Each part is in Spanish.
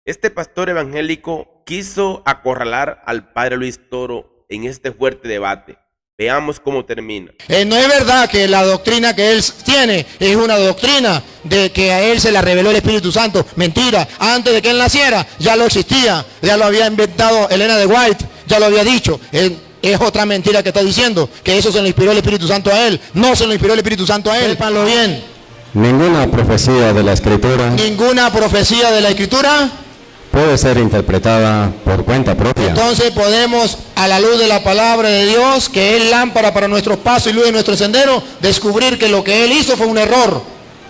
Este pastor evangélico quiso acorralar al padre Luis Toro en este fuerte debate. Veamos cómo termina. No es verdad que la doctrina que él tiene es una doctrina de que a él se la reveló el Espíritu Santo. Mentira, antes de que él naciera ya lo existía, ya lo había inventado Elena de White, ya lo había dicho. Es otra mentira que está diciendo, que eso se lo inspiró el Espíritu Santo a él. No se lo inspiró el Espíritu Santo a él, sépanlo bien. Ninguna profecía de la Escritura Ninguna profecía de la Escritura puede ser interpretada por cuenta propia. Entonces podemos, a la luz de la palabra de Dios, que es lámpara para nuestros pasos y luz de nuestro sendero, descubrir que lo que él hizo fue un error,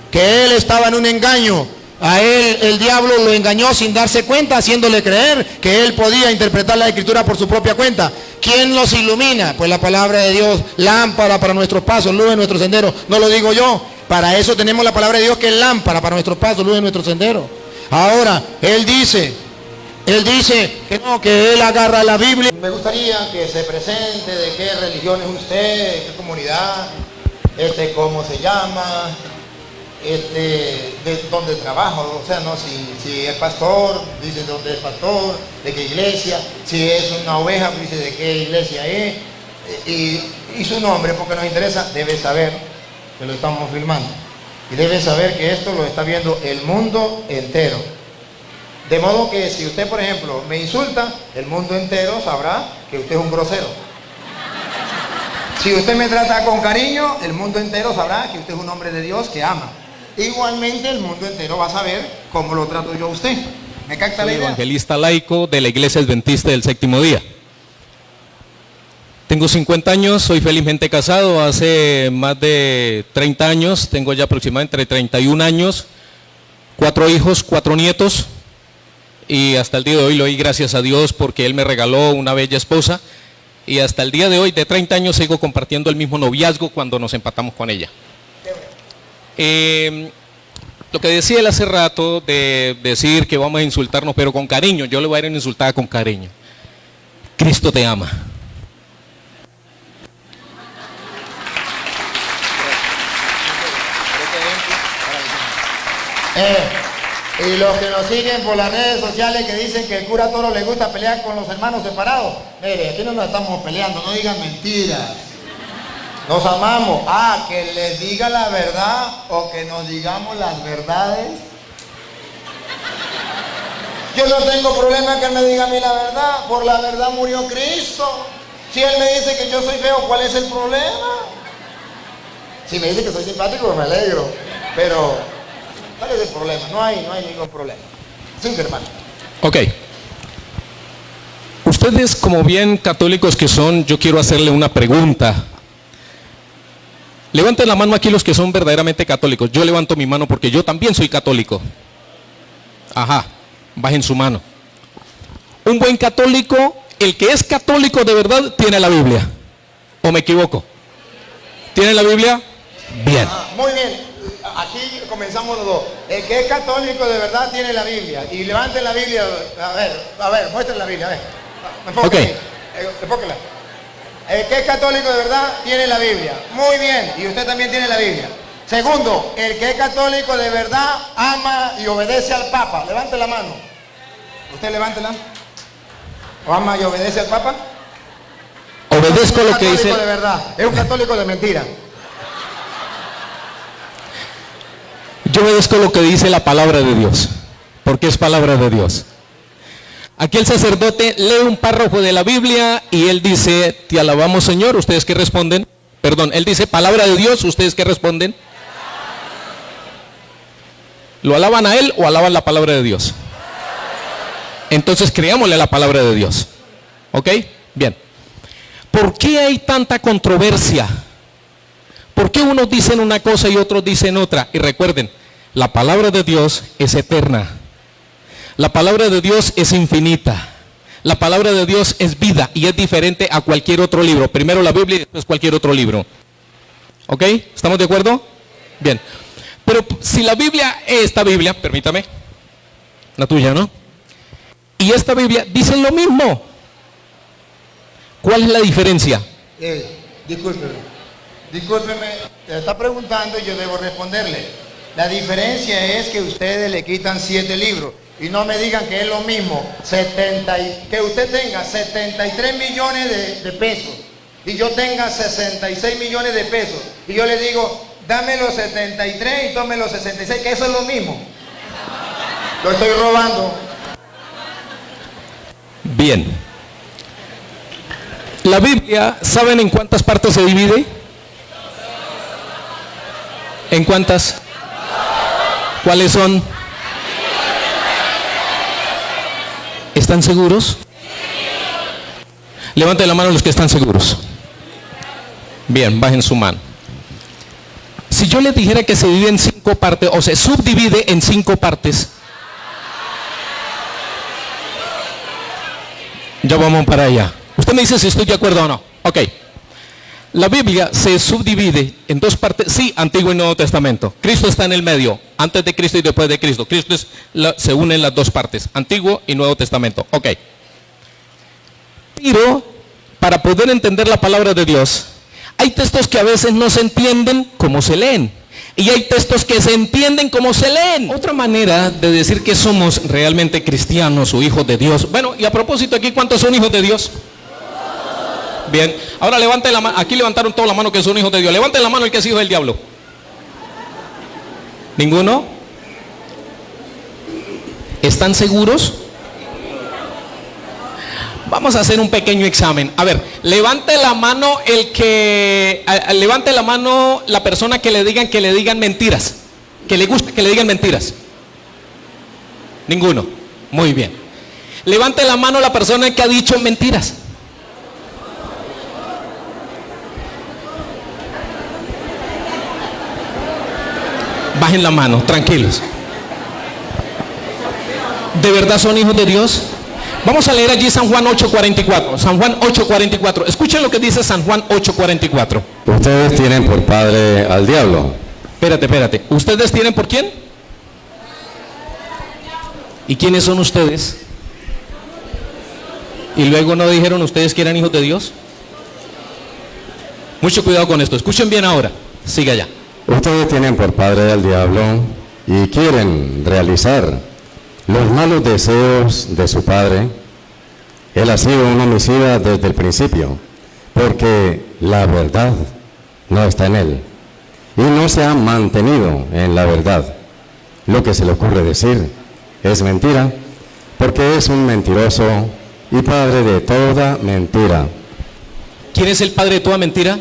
que él estaba en un engaño. A él el diablo lo engañó sin darse cuenta, haciéndole creer que él podía interpretar la Escritura por su propia cuenta. ¿Quién los ilumina? Pues la palabra de Dios, lámpara para nuestros pasos, luz de nuestro sendero. No lo digo yo, para eso tenemos la palabra de Dios que es lámpara para nuestros pasos, luz de nuestro sendero. Ahora, él dice que no, que él agarra la Biblia. Me gustaría que se presente de qué religión es usted, qué comunidad, cómo se llama, de dónde trabaja, o sea, no, si es pastor, dice de dónde es pastor, de qué iglesia, si es una oveja, dice de qué iglesia es, y su nombre, porque nos interesa, debe saber que lo estamos filmando. Y debe saber que esto lo está viendo el mundo entero. De modo que si usted, por ejemplo, me insulta, el mundo entero sabrá que usted es un grosero. Si usted me trata con cariño, el mundo entero sabrá que usted es un hombre de Dios que ama. Igualmente el mundo entero va a saber cómo lo trato yo a usted. ¿Me capta la idea? Soy evangelista laico de la Iglesia Adventista del Séptimo Día. Tengo 50 años, soy felizmente casado hace más de 30 años, tengo ya aproximadamente entre 31 años, 4 hijos, 4 nietos, y hasta el día de hoy le doy gracias a Dios porque Él me regaló una bella esposa, y hasta el día de hoy, de 30 años, sigo compartiendo el mismo noviazgo cuando nos empatamos con ella. Lo que decía él hace rato de decir que vamos a insultarnos, pero con cariño, yo le voy a ir a insultar con cariño. Cristo te ama. Y los que nos siguen por las redes sociales que dicen que el cura Toro le gusta pelear con los hermanos separados, mire, aquí no nos estamos peleando, no digan mentiras, nos amamos. Que les diga la verdad o que nos digamos las verdades. Yo no tengo problema que él me diga a mí la verdad, por la verdad murió Cristo. Si él me dice que yo soy feo, ¿cuál es el problema? Si me dice que soy simpático, me alegro, pero ¿cuál es el problema? No hay ningún problema. Sí, hermano. Ok. Ustedes, como bien católicos que son, yo quiero hacerle una pregunta. Levanten la mano aquí los que son verdaderamente católicos. Yo levanto mi mano porque yo también soy católico. Ajá, bajen su mano. Un buen católico, el que es católico de verdad, tiene la Biblia. ¿O me equivoco? ¿Tiene la Biblia? Bien. Muy bien. Aquí comenzamos los dos. El que es católico de verdad tiene la Biblia. Y levanten la Biblia. A ver, muestren la Biblia. A ver. Okay. Enfóquenla. El que es católico de verdad tiene la Biblia. Muy bien. Y usted también tiene la Biblia. Segundo, el que es católico de verdad ama y obedece al Papa. Levante la mano. Usted levántela. ¿O ama y obedece al Papa? Obedezco lo que dice. Es un católico de verdad. Es un católico de mentira. Yo obedezco lo que dice la palabra de Dios, porque es palabra de Dios. Aquí el sacerdote lee un párrafo de la Biblia y él dice, te alabamos Señor, ¿ustedes qué responden? Perdón, él dice, palabra de Dios, ¿ustedes qué responden? ¿Lo alaban a él o alaban la palabra de Dios? Entonces creámosle la palabra de Dios. ¿Ok? Bien. ¿Por qué hay tanta controversia? ¿Por qué unos dicen una cosa y otros dicen otra? Y recuerden, la palabra de Dios es eterna. La palabra de Dios es infinita. La palabra de Dios es vida y es diferente a cualquier otro libro. Primero la Biblia y después cualquier otro libro. ¿Ok? ¿Estamos de acuerdo? Bien. Pero si la Biblia, esta Biblia, permítame, la tuya, ¿no? Y esta Biblia dicen lo mismo. ¿Cuál es la diferencia? Discúlpeme, te está preguntando y yo debo responderle. La diferencia es que ustedes le quitan 7 libros Y no me digan que es lo mismo que usted tenga 73 millones de pesos y yo tenga 66 millones de pesos y yo le digo, dame los 73 y tome los 66, que eso es lo mismo. Lo estoy robando. Bien. La Biblia, ¿saben en cuántas partes se divide? ¿En cuántas? ¿Cuáles son? ¿Están seguros? Levanten la mano los que están seguros. Bien, bajen su mano. Si yo les dijera que se divide en 5 partes, o se subdivide en 5 partes, ya vamos para allá. Usted me dice si estoy de acuerdo o no. Ok. La Biblia se subdivide en 2 partes, sí, Antiguo y Nuevo Testamento. Cristo está en el medio, antes de Cristo y después de Cristo. Se unen las 2 partes, Antiguo y Nuevo Testamento. Ok. Pero, para poder entender la palabra de Dios, hay textos que a veces no se entienden como se leen. Y hay textos que se entienden como se leen. Otra manera de decir que somos realmente cristianos o hijos de Dios. Bueno, y a propósito aquí, ¿cuántos son hijos de Dios? Bien, ahora levanten la mano. Aquí levantaron toda la mano que son hijos de Dios. Levanten la mano el que es hijo del diablo. ¿Ninguno? ¿Están seguros? Vamos a hacer un pequeño examen. A ver, levante la mano levante la mano la persona que le digan mentiras. Que le gusta que le digan mentiras. Ninguno. Muy bien. Levante la mano la persona que ha dicho mentiras. Bajen la mano, tranquilos. ¿De verdad son hijos de Dios? Vamos a leer allí San Juan 8:44. San Juan 8:44. Escuchen lo que dice San Juan 8:44. Ustedes tienen por padre al diablo. Espérate. ¿Ustedes tienen por quién? ¿Y quiénes son ustedes? ¿Y luego no dijeron ustedes que eran hijos de Dios? Mucho cuidado con esto. Escuchen bien ahora. Siga allá. Ustedes tienen por padre al diablo y quieren realizar los malos deseos de su padre. Él ha sido un homicida desde el principio, porque la verdad no está en él y no se ha mantenido en la verdad. Lo que se le ocurre decir es mentira, porque es un mentiroso y padre de toda mentira. ¿Quién es el padre de toda mentira?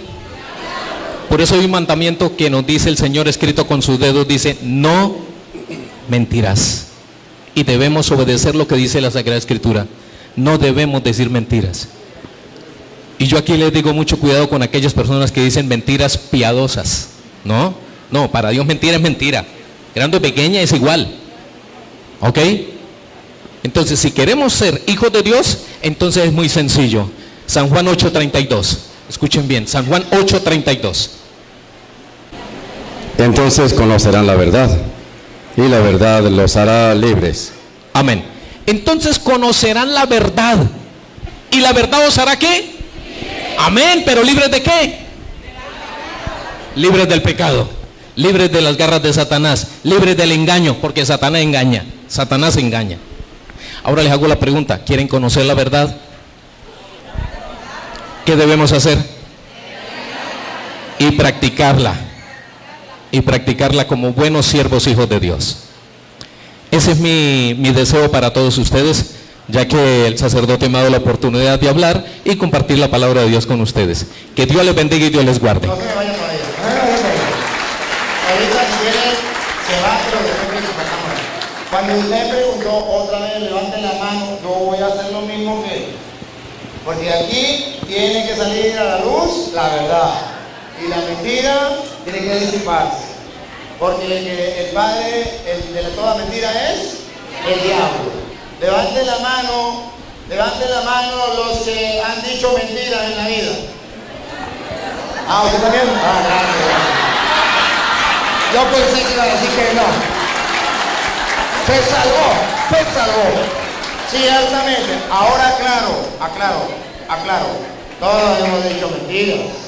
Por eso hay un mandamiento que nos dice el Señor escrito con sus dedos, dice, no mentirás. Y debemos obedecer lo que dice la Sagrada Escritura. No debemos decir mentiras. Y yo aquí les digo mucho cuidado con aquellas personas que dicen mentiras piadosas. No, para Dios mentira es mentira. Grande o pequeña es igual. ¿Ok? Entonces, si queremos ser hijos de Dios, entonces es muy sencillo. San Juan 8:32. Escuchen bien, San Juan 8:32. Entonces conocerán la verdad, y la verdad los hará libres. Amén. Entonces conocerán la verdad. ¿Y la verdad os hará qué? Amén, pero ¿libres de qué? Libres del pecado, libres de las garras de Satanás, libres del engaño, porque Satanás engaña. Satanás engaña. Ahora les hago la pregunta, ¿quieren conocer la verdad? ¿Qué debemos hacer? Y practicarla. Y practicarla como buenos siervos hijos de Dios. Ese es mi deseo para todos ustedes, ya que el sacerdote me ha dado la oportunidad de hablar y compartir la palabra de Dios con ustedes. Que Dios les bendiga y Dios les guarde. No se me vayan para allá. Ahorita si viene, se va, pero después viene su cámara. Cuando usted preguntó otra vez, levante la mano, yo voy a hacer lo mismo que él. Porque aquí tiene que salir a la luz la verdad. Y la mentira tiene que disiparse. Porque el padre de toda mentira es el diablo. Levanten la mano los que han dicho mentiras en la vida. Ah, ¿usted también? Ah, gracias. Yo pensé que iba a decir que no. Se salvó. Ciertamente. Ahora aclaro. Todos hemos dicho mentiras.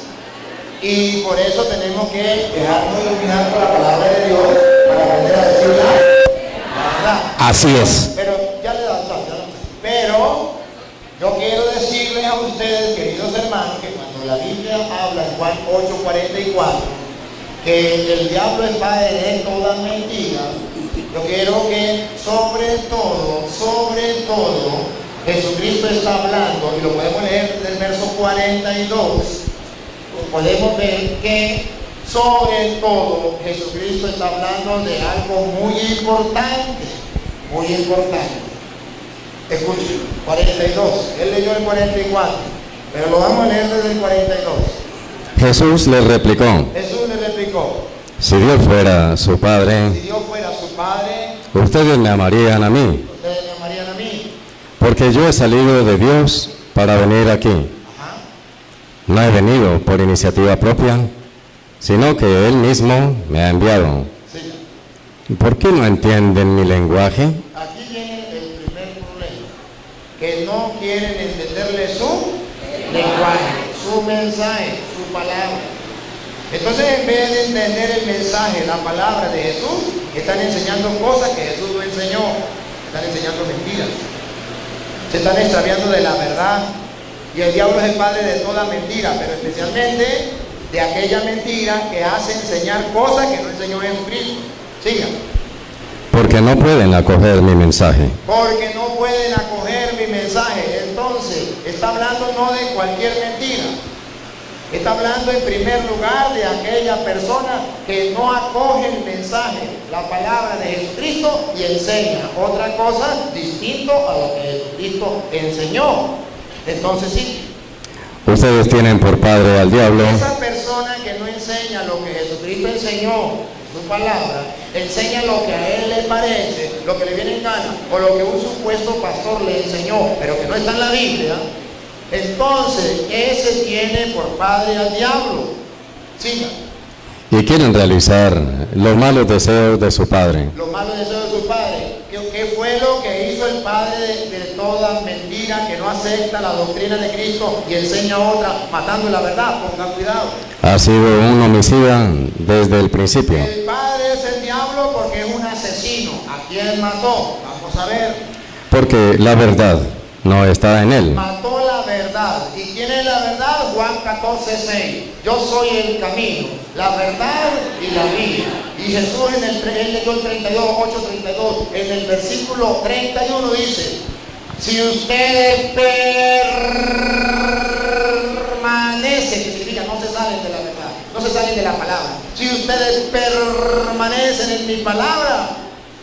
Y por eso tenemos que dejarnos iluminar por la palabra de Dios para aprender a decir la verdad. ¿verdad? Así es. Pero ya le da, pero yo quiero decirles a ustedes, queridos hermanos, que cuando la Biblia habla en Juan 8:44, que el diablo es padre de toda mentira, yo quiero que sobre todo, Jesucristo está hablando, y lo podemos leer desde el verso 42, podemos ver que sobre todo Jesucristo está hablando de algo muy importante, muy importante. Escuchen, 42, él leyó el 44, pero lo vamos a leer desde el 42. Jesús le replicó, Si si Dios fuera su Padre, Dios fuera su Padre, ustedes me amarían a mí, ustedes me amarían a mí. porque yo he salido de Dios para venir aquí. Ajá. No he venido por iniciativa propia, sino que Él mismo me ha enviado. Sí. ¿Por qué no entienden mi lenguaje? Aquí viene el primer problema, que no quieren entenderle su lenguaje, su mensaje, su palabra. Entonces, en vez de entender el mensaje, la palabra de Jesús, están enseñando cosas que Jesús no enseñó, están enseñando mentiras, se están extraviando de la verdad. Y el diablo es el padre de toda mentira, pero especialmente de aquella mentira que hace enseñar cosas que no enseñó Jesucristo. Siga. Porque no pueden acoger mi mensaje. Porque no pueden acoger mi mensaje. Entonces, está hablando no de cualquier mentira. Está hablando en primer lugar de aquella persona que no acoge el mensaje, la palabra de Jesucristo, y enseña otra cosa distinto a lo que Jesucristo enseñó. Entonces sí. Ustedes tienen por padre al diablo, Esa persona que no enseña lo que Jesucristo enseñó, su palabra, enseña lo que a él le parece, lo que le viene en gana, o lo que un supuesto pastor le enseñó, pero que no está en la Biblia, entonces ese tiene por padre al diablo. Siga. y quieren realizar los malos deseos de su padre. Los malos deseos de su padre. ¿Qué fue lo que hizo el padre de toda mentira, que no acepta la doctrina de Cristo y enseña otra, matando la verdad? Pongan cuidado. Ha sido un homicida desde el principio, El padre es el diablo porque es un asesino. ¿A quién mató? Vamos a ver. porque la verdad no está en él. Mató la verdad. ¿Y quién es la verdad? Juan 14:6. Yo soy el camino, la verdad y la vida. Y Jesús él leyó el 32, 8:32. En el versículo 31 dice: si ustedes permanecen, que significa no se salen de la verdad, no se salen de la palabra. Si ustedes permanecen en mi palabra,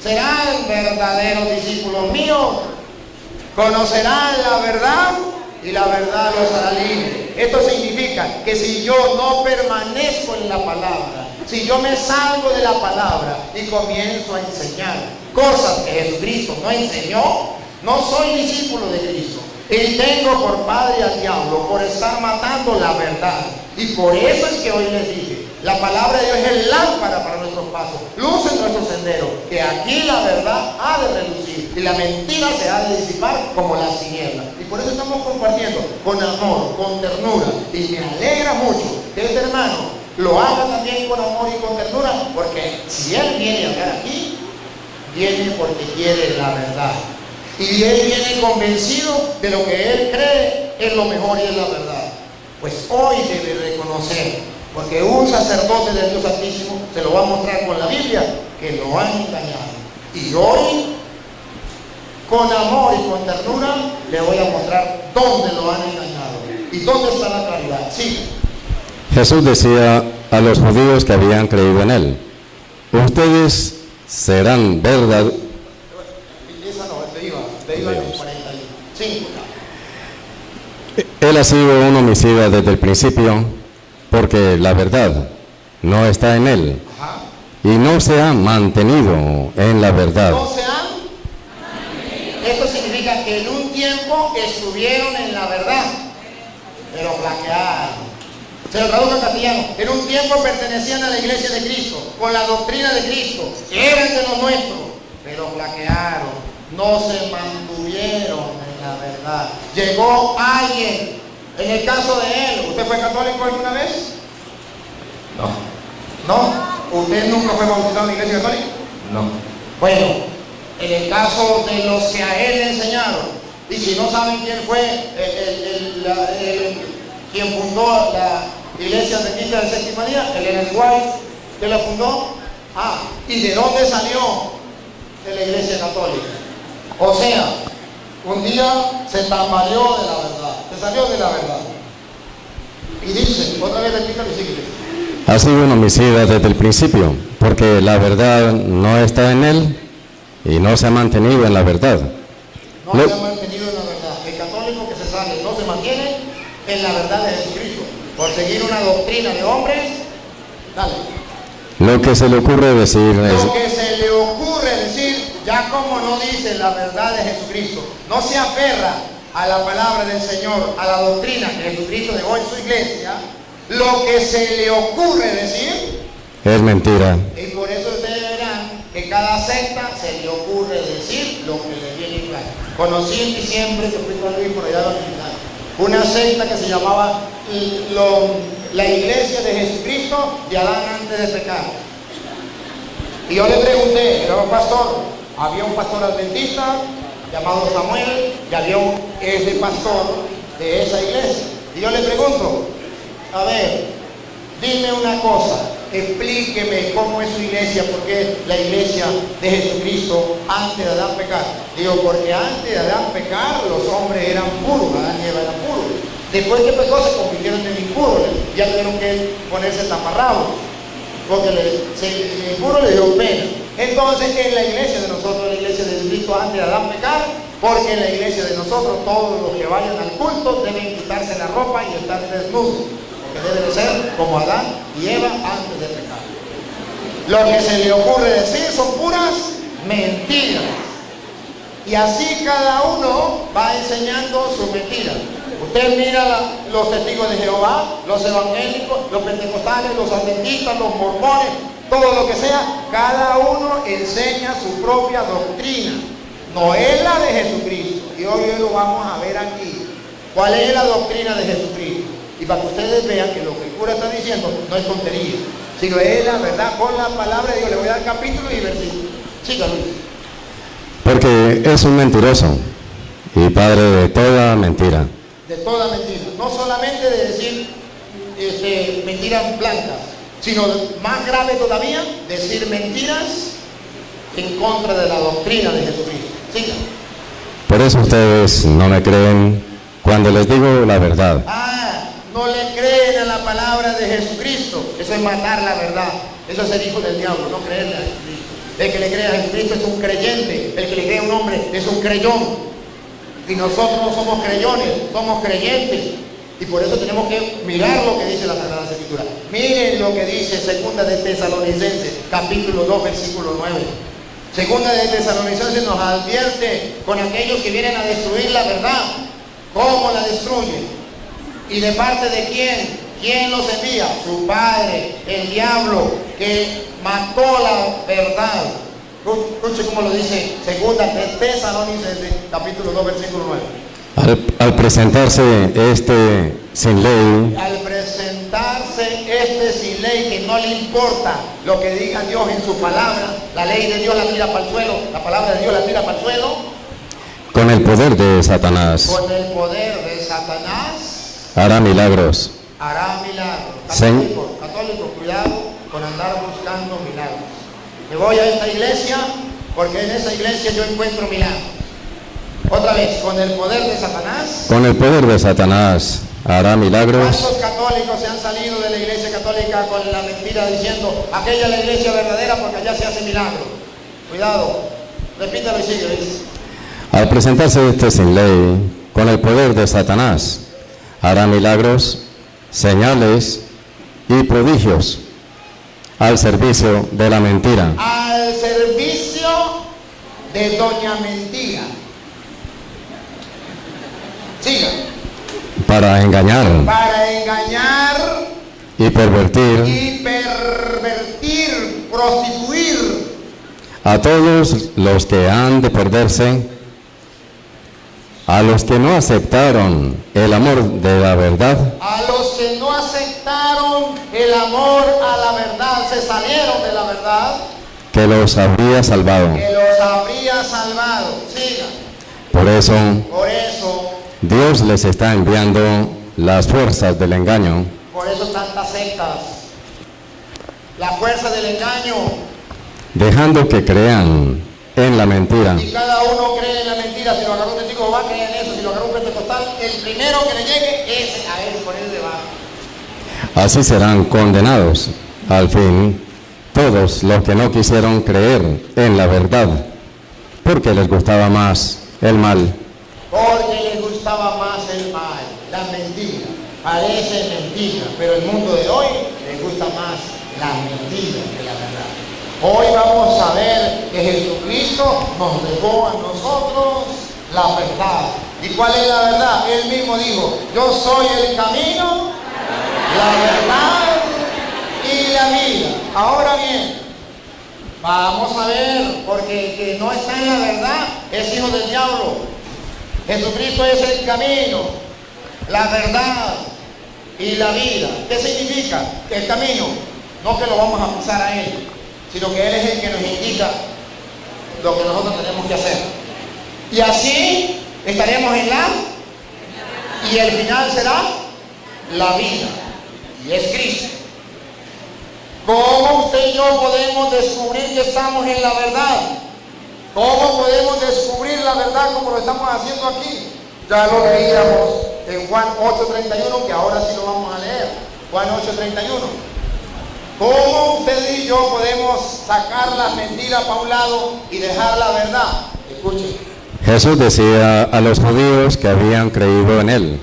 serán verdaderos discípulos míos. Conocerán la verdad y la verdad los hará libres. Esto significa que si yo no permanezco en la palabra, si yo me salgo de la palabra y comienzo a enseñar cosas que Jesucristo no enseñó, no soy discípulo de Cristo. Y tengo por padre al diablo por estar matando la verdad. Y por eso es que hoy les dije, la palabra de Dios es lámpara para nuestros pasos, luz en nuestro sendero, que aquí la verdad ha de relucir y la mentira se ha de disipar como las tinieblas. Y por eso estamos compartiendo con amor, con ternura, y me alegra mucho que este hermano lo haga también con amor y con ternura, porque si él viene a hablar aquí, viene porque quiere la verdad. Y él viene convencido de lo que él cree es lo mejor y es la verdad. Pues hoy debe reconocer, porque un sacerdote del Dios Altísimo se lo va a mostrar con la Biblia, que lo han engañado. Y hoy, con amor y con ternura, le voy a mostrar dónde lo han engañado y dónde está la claridad. Sí. Jesús decía a los judíos que habían creído en él, ustedes serán verdaderos. Esa no, te iba en el 45. Él ha sido un homicida desde el principio, porque la verdad no está en él, Ajá. y no se ha mantenido en la verdad. ¿No se han? Esto significa que en un tiempo estuvieron en la verdad, pero flaquearon. Se lo traduzco en castellano. En un tiempo pertenecían a la iglesia de Cristo, con la doctrina de Cristo, eran de los nuestros, pero flaquearon, no se mantuvieron en la verdad. Llegó alguien, en el caso de él, ¿usted fue católico alguna vez? No. ¿No? ¿Usted nunca fue bautizado en la iglesia católica? No. Bueno, En el caso de los que a él le enseñaron, y si no saben quién fue quien fundó la Iglesia Adventista del Séptimo Día, el Ellen White, que la fundó. ¿Y de dónde salió? De la Iglesia Católica. O sea, un día se tambaleó de la verdad, se salió de la verdad. Y dice, otra vez repito y sigue. Ha sido un homicida desde el principio, porque la verdad no está en él y no se ha mantenido en la verdad. No se ha mantenido en la verdad. El católico que se sale no se mantiene en la verdad de Jesucristo, por seguir una doctrina de hombres. Dale. Lo que se le ocurre decir es... Lo que se le ocurre decir, ya como no dice la verdad de Jesucristo, no se aferra a la palabra del Señor, a la doctrina que Jesucristo dejó en su iglesia, lo que se le ocurre decir es mentira. Y por eso ustedes verán que cada secta se le ocurre decir lo que le viene claro. Conocí en diciembre, que fui con Luis por allá a la militar, una secta que se llamaba la Iglesia de Jesucristo de Adán antes de pecar. Y yo le pregunté, era un pastor, había un pastor adventista llamado Samuel, y había ese pastor de esa iglesia. Y yo le pregunto, a ver, dime una cosa, explíqueme cómo es su iglesia, porque es la iglesia de Jesucristo antes de Adán pecar. Digo, porque antes de Adán pecar los hombres eran puros, Adán y Eva eran puros. Después que pecó se convirtieron en impuros, ya tuvieron que ponerse taparrabos, porque el impuro le dio pena. Entonces en la iglesia de nosotros, la iglesia de Jesucristo antes de Adán pecar, porque en la iglesia de nosotros todos los que vayan al culto deben quitarse la ropa y estar desnudos, porque deben de ser como Adán y Eva antes de pecar. Lo que se le ocurre decir son puras mentiras, y así cada uno va enseñando su mentira. Usted mira los testigos de Jehová, los evangélicos, los pentecostales, los adventistas, los mormones, todo lo que sea, cada uno enseña su propia doctrina, no es la de Jesucristo. Y hoy lo vamos a ver aquí. ¿Cuál es la doctrina de Jesucristo? Y para que ustedes vean que lo que el cura está diciendo no es tontería, sino es la verdad con la palabra de Dios. Le voy a dar capítulo y versículo. Siga, Luis. Porque es un mentiroso y padre de toda mentira. De toda mentira, no solamente de decir mentiras blancas, sino más grave todavía, decir mentiras en contra de la doctrina de Jesucristo. Siga. Por eso ustedes no me creen cuando les digo la verdad. No le creen a la palabra de Jesucristo. Eso es matar la verdad. Eso es ser hijo del diablo, no creerle a Jesucristo. El que le cree a Jesucristo es un creyente. El que le cree a un hombre es un creyón. Y nosotros no somos creyones, somos creyentes. Y por eso tenemos que mirar lo que dice la Sagrada Escritura. Miren lo que dice Segunda de Tesalonicenses, capítulo 2, versículo 9. Segunda de Tesalonicenses nos advierte con aquellos que vienen a destruir la verdad. ¿Cómo la destruyen? ¿Y de parte de quién? ¿Quién los envía? Su padre, el diablo, que mató la verdad. Escuche cómo lo dice Segunda de Tesalonicenses, capítulo 2, versículo 9. Al presentarse sin ley, sin ley, que no le importa lo que diga Dios en su palabra, la ley de Dios la tira para el suelo, la palabra de Dios la tira para el suelo, con el poder de Satanás, hará milagros. Católicos, cuidado con andar buscando milagros. Me voy a esta iglesia porque en esa iglesia yo encuentro milagros. Otra vez, con el poder de Satanás. Con el poder de Satanás hará milagros. ¿Cuántos católicos se han salido de la iglesia católica con la mentira diciendo aquella es la iglesia verdadera porque allá se hace milagro? Cuidado, repítalo y sigue. Al presentarse sin ley, con el poder de Satanás, hará milagros, señales y prodigios al servicio de la mentira. Al servicio de doña mentira. Siga. Para engañar y pervertir, prostituir a todos los que han de perderse, a los que no aceptaron el amor de la verdad, a los que no aceptaron el amor a la verdad, se salieron de la verdad, que los habría salvado. Que los habría salvado. Siga. Por eso, Dios les está enviando las fuerzas del engaño. Por eso tantas sectas. La fuerza del engaño. Dejando que crean en la mentira. Y cada uno cree en la mentira. Si lo agarró un testigo va a creer en eso. Si lo agarró un pentecostal, el primero que le llegue, ese a él por él le va. Así serán condenados al fin todos los que no quisieron creer en la verdad, porque les gustaba más el mal. Porque les gustaba más el mal, la mentira. Parece mentira, pero el mundo de hoy les gusta más la mentira que la verdad. Hoy vamos a ver que Jesucristo nos dejó a nosotros la verdad. ¿Y cuál es la verdad? Él mismo dijo, yo soy el camino, la verdad y la vida. Ahora bien, vamos a ver, porque el que no está en la verdad es hijo del diablo. Jesucristo es el camino, la verdad y la vida. ¿Qué significa el camino? No que lo vamos a pisar a Él, sino que Él es el que nos indica lo que nosotros tenemos que hacer. Y así estaremos en la, y el final será la vida, y es Cristo. ¿Cómo usted y yo podemos descubrir que estamos en la verdad? ¿Cómo podemos descubrir la verdad como lo estamos haciendo aquí? Ya lo leíamos en Juan 8:31, que ahora sí lo vamos a leer. Juan 8:31. ¿Cómo usted y yo podemos sacar las mentiras para un lado y dejar la verdad? Escuchen. Jesús decía a los judíos que habían creído en Él: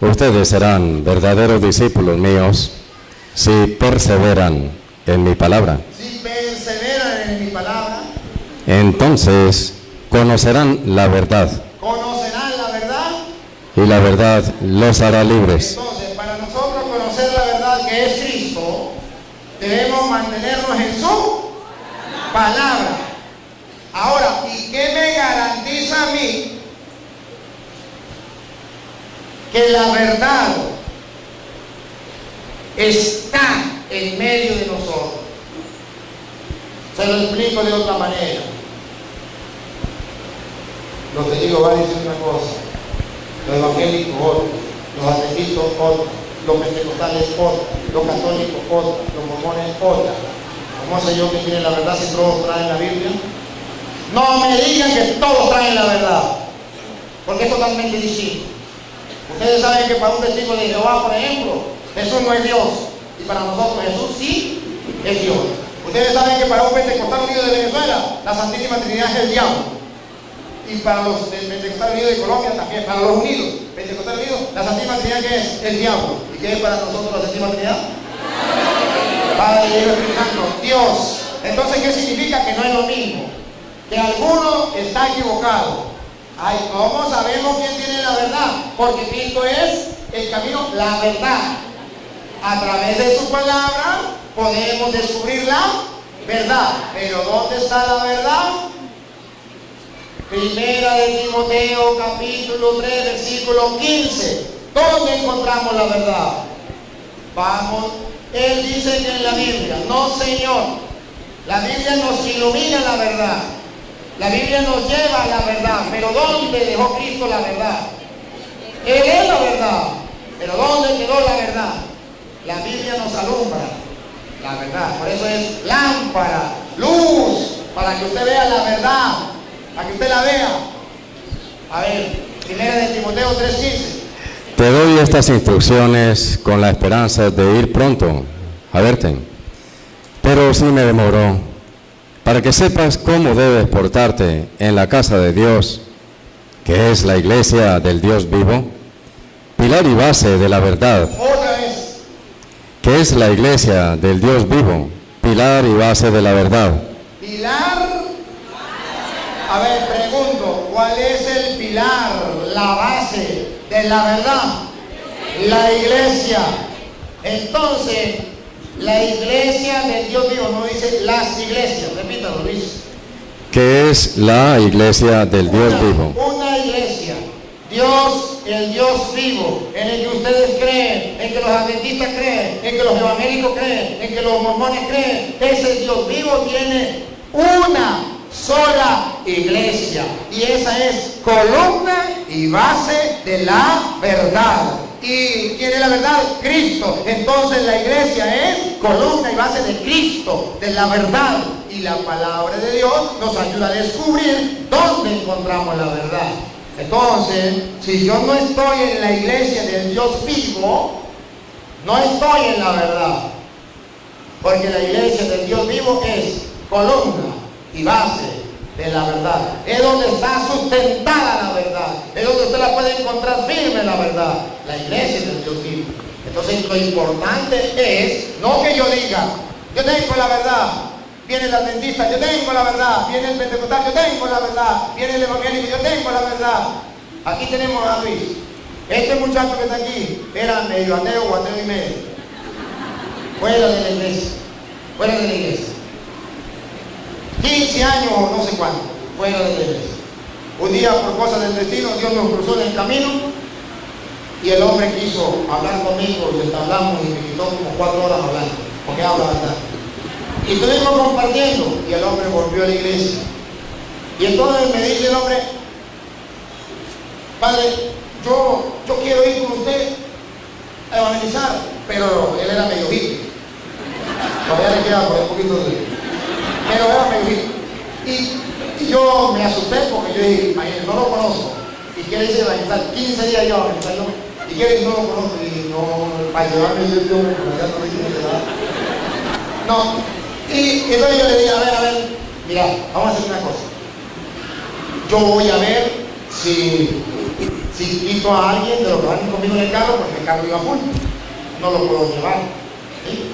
ustedes serán verdaderos discípulos míos si perseveran en mi palabra. Si perseveran en mi palabra, entonces conocerán la verdad. Conocerán la verdad. Y la verdad los hará libres. Entonces, para nosotros conocer la verdad que es Cristo, debemos mantenernos en su palabra. Ahora, ¿y qué me garantiza a mí que la verdad está en medio de nosotros? Se lo explico de otra manera. Los testigos van a decir una cosa, los evangélicos otra, los adventistas otra, los pentecostales otra, los católicos otra, los mormones otra. ¿Cómo sé yo que tienen la verdad si todos traen la Biblia? No me digan que todos traen la verdad, porque es totalmente distinto. Ustedes saben que para un testigo de Jehová, por ejemplo, Jesús no es Dios, y para nosotros Jesús sí es Dios. Ustedes saben que para un pentecostal unido de Venezuela, la Santísima Trinidad es el diablo. Y para los pentecostales unidos de Colombia también, para los unidos, pentecostales unidos, la Santísima Trinidad ¿qué es? El diablo. ¿Y qué es para nosotros la Santísima Trinidad? Padre, Hijo y Espíritu Santo, Dios. Entonces, ¿qué significa? Que no es lo mismo. Que alguno está equivocado. Ay, ¿cómo sabemos quién tiene la verdad? Porque Cristo es el camino, la verdad. A través de su palabra podemos descubrir la verdad. Pero ¿dónde está la verdad? Primera de Timoteo, capítulo 3, versículo 15. ¿Dónde encontramos la verdad? Vamos, él dice que en la Biblia, no Señor. La Biblia nos ilumina la verdad. La Biblia nos lleva a la verdad. Pero ¿dónde dejó Cristo la verdad? Él es la verdad. Pero ¿dónde quedó la verdad? La Biblia nos alumbra la verdad. Por eso es lámpara, luz, para que usted vea la verdad, para que usted la vea. A ver, primera de Timoteo 3:15. Te doy estas instrucciones con la esperanza de ir pronto a verte. Pero si me demoro, para que sepas cómo debes portarte en la casa de Dios, que es la iglesia del Dios vivo, pilar y base de la verdad. Otra vez. Que es la iglesia del Dios vivo, pilar y base de la verdad. Pilar. A ver, pregunto, ¿cuál es el pilar, la base de la verdad? La iglesia. Entonces, la iglesia del Dios vivo, no dice las iglesias, repítalo, Luis. Que es la iglesia del Dios vivo. Una iglesia. Dios, el Dios vivo, en el que ustedes creen, en que los adventistas creen, en que los evangélicos creen, en que los mormones creen, ese Dios vivo tiene una sola iglesia, y esa es columna y base de la verdad. ¿Y quién es la verdad? Cristo. Entonces la iglesia es columna y base de Cristo, de la verdad, y la palabra de Dios nos ayuda a descubrir dónde encontramos la verdad. Entonces, si yo no estoy en la iglesia del Dios vivo, no estoy en la verdad, porque la iglesia del Dios vivo es columna y base de la verdad. Es donde está sustentada la verdad, es donde usted la puede encontrar firme, la verdad, la iglesia del Dios vivo. Entonces lo importante es, no que yo diga, yo tengo la verdad, viene el adventista, yo tengo la verdad, viene el pentecostal, yo tengo la verdad, viene el evangélico, yo tengo la verdad. Aquí tenemos a Luis. Este muchacho que está aquí era medio ateo o ateo y medio, fuera de la iglesia, fuera de la iglesia. 15 años o no sé cuánto, fuera de la iglesia. Un día, por cosas del destino, Dios nos cruzó en el camino y el hombre quiso hablar conmigo y hablamos y me quitó como 4 horas hablando, porque habla bastante. Y estuvimos compartiendo y el hombre volvió a la iglesia. Y entonces me dice el hombre, padre, yo quiero ir con usted a evangelizar, pero él era medio hippie. Todavía le queda por un poquito de... Pero era medio hippie. Y yo me asusté porque yo dije, imagínate, no lo conozco. Y quiere irse a evangelizar, 15 días yo a evangelizar, y quiere ir, no lo conozco. Y no, para llevarme yo me no. Y entonces yo le dije, a ver, mira, vamos a hacer una cosa. Yo voy a ver si quito a alguien de los que van conmigo en el carro, porque el carro iba full. No lo puedo llevar. ¿Sí?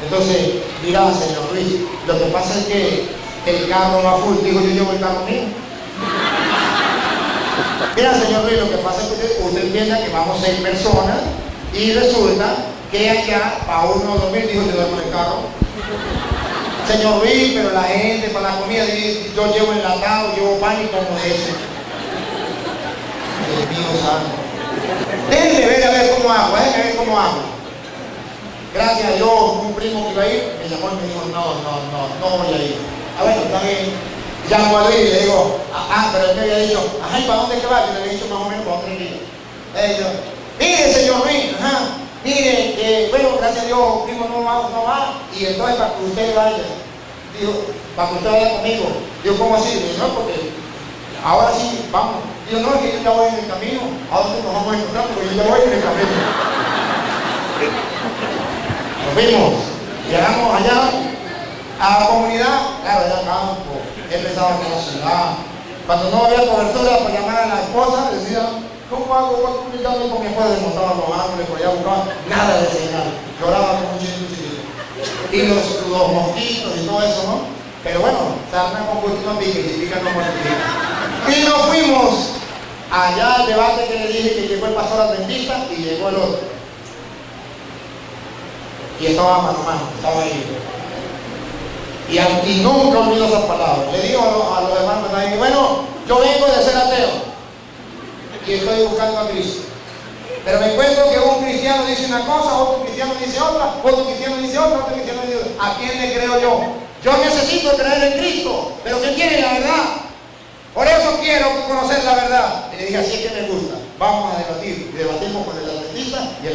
Entonces, mira, señor Luis, lo que pasa es que el carro va full. Digo, yo llevo el carro mío. Mira, señor Luis, lo que pasa es que usted entienda que vamos 6 personas y resulta que allá para uno dormir, dijo, yo duermo en el carro. Señor Luis, pero la gente para la comida, yo llevo enlatado, llevo pan y como ese. Dios mío santo. Déjenme ver a ver cómo hago, Gracias a Dios, un primo que iba a ir, me llamó y me dijo, no voy a ir. Ah, bueno, está bien. Llamo a Luis y le digo, pero él me había dicho, ajá, ¿y para dónde que va? Yo le había dicho más o menos para dónde iba. Mire, señor Luis, mire, bueno, gracias a Dios, primo no va, y entonces para que usted vaya, digo, para que usted vaya conmigo. Digo, ¿cómo así? Digo, no, porque ahora sí, vamos. Digo, no, es que yo ya voy en el camino, ahora sí nos vamos a encontrar porque yo ya voy en el camino. Nos fuimos, llegamos allá a la comunidad, claro, allá campo, empezaba con la ciudad. Cuando no había cobertura para llamar a la esposa, decía, ¿cómo hago? Voy a comunicarme con mi esposa, desmontaba los árboles, por allá buscaba, nada de señal, lloraba como un chiquito. Y los mosquitos y todo eso, ¿no? Pero bueno, se arma con cultivo que significa no multiplica. Y nos fuimos allá al debate que le dije que llegó el pastor adventista y llegó el otro. Y estaba mano a mano, estaba ahí. Y nunca olvidó esas palabras. Le digo a los hermanos ahí, bueno, yo vengo de ser ateo y estoy buscando a Cristo. Pero me encuentro que un cristiano dice una cosa, otro cristiano dice otra, otro cristiano dice otra, otro cristiano dice otra. ¿A quién le creo yo? Yo necesito creer en Cristo, pero ¿qué quiere la verdad? Por eso quiero conocer la verdad. Y le dije, así es que me gusta. Vamos a debatir. Y debatimos con el adventista y a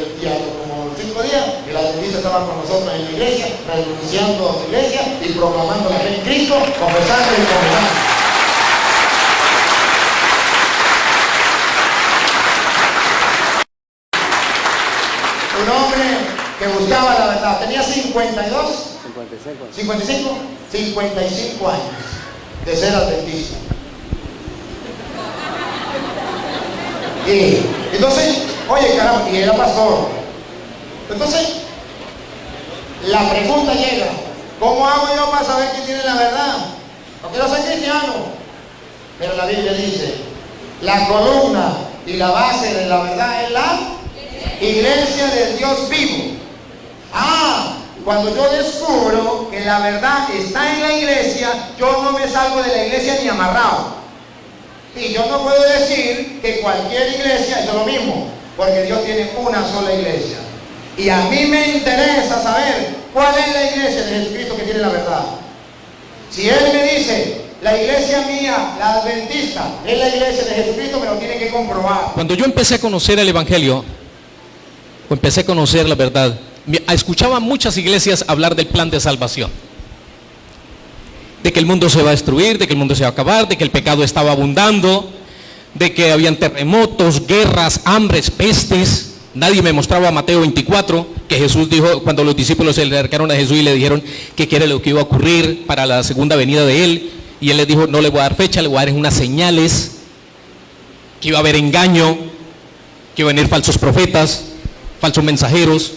como 5 días, el adventista estaba con nosotros en la iglesia, renunciando a su iglesia y proclamando la fe en Cristo, confesando y confesando. Un hombre que buscaba la verdad. Tenía 55 años de ser adventista. Y entonces, oye caramba, y era pastor. Entonces, la pregunta llega, ¿cómo hago yo para saber quién tiene la verdad? No quiero ser cristiano. Pero la Biblia dice, la columna y la base de la verdad es la iglesia del Dios vivo. Cuando yo descubro que la verdad está en la iglesia, yo no me salgo de la iglesia ni amarrado. Y yo no puedo decir que cualquier iglesia es lo mismo, porque Dios tiene una sola iglesia. Y a mí me interesa saber cuál es la iglesia de Jesucristo que tiene la verdad. Si Él me dice, la iglesia mía, la adventista, es la iglesia de Jesucristo, me lo tiene que comprobar. Cuando yo empecé a conocer el Evangelio, o empecé a conocer la verdad, escuchaba muchas iglesias hablar del plan de salvación. De que el mundo se va a destruir, de que el mundo se va a acabar, de que el pecado estaba abundando, de que habían terremotos, guerras, hambres, pestes. Nadie me mostraba Mateo 24, que Jesús dijo, cuando los discípulos se le acercaron a Jesús y le dijeron que qué era lo que iba a ocurrir para la segunda venida de Él. Y Él les dijo, no le voy a dar fecha, le voy a dar unas señales, que iba a haber engaño, que iban a venir falsos profetas, falsos mensajeros.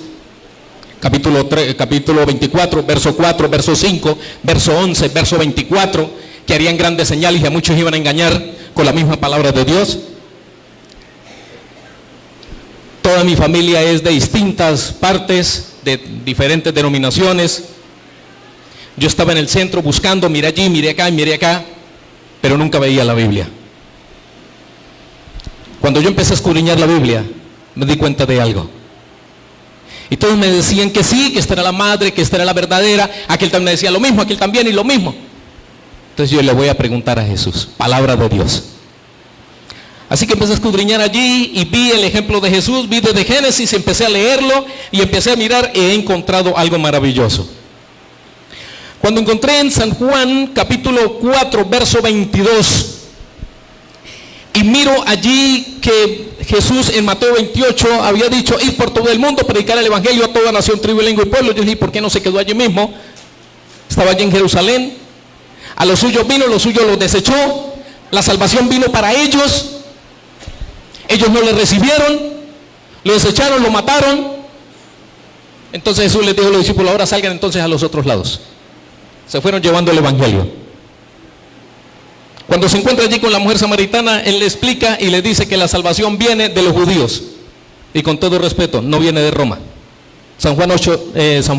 Capítulo 24, verso 4, verso 5, verso 11, verso 24, que harían grandes señales y a muchos iban a engañar con la misma palabra de Dios. Toda mi familia es de distintas partes, de diferentes denominaciones. Yo estaba en el centro buscando, miré allí, miré acá y miré acá, pero nunca veía la Biblia. Cuando yo empecé a escudriñar la Biblia, me di cuenta de algo. Y todos me decían que sí, que esta era la madre, que esta era la verdadera. Aquel también me decía lo mismo, aquel también y lo mismo. Entonces yo le voy a preguntar a Jesús, palabra de Dios. Así que empecé a escudriñar allí y vi el ejemplo de Jesús, vi desde Génesis, empecé a leerlo y empecé a mirar y he encontrado algo maravilloso. Cuando encontré en San Juan capítulo 4, verso 22, y miro allí que Jesús en Mateo 28 había dicho, ir por todo el mundo, predicar el evangelio a toda nación, tribu, lengua y pueblo. Yo dije, ¿por qué no se quedó allí mismo? Estaba allí en Jerusalén. A los suyos vino, los suyos los desechó. La salvación vino para ellos. Ellos no le recibieron, lo desecharon, lo mataron. Entonces Jesús les dijo a los discípulos, ahora salgan entonces a los otros lados. Se fueron llevando el evangelio. Cuando se encuentra allí con la mujer samaritana, Él le explica y le dice que la salvación viene de los judíos. Y con todo respeto, no viene de Roma. San Juan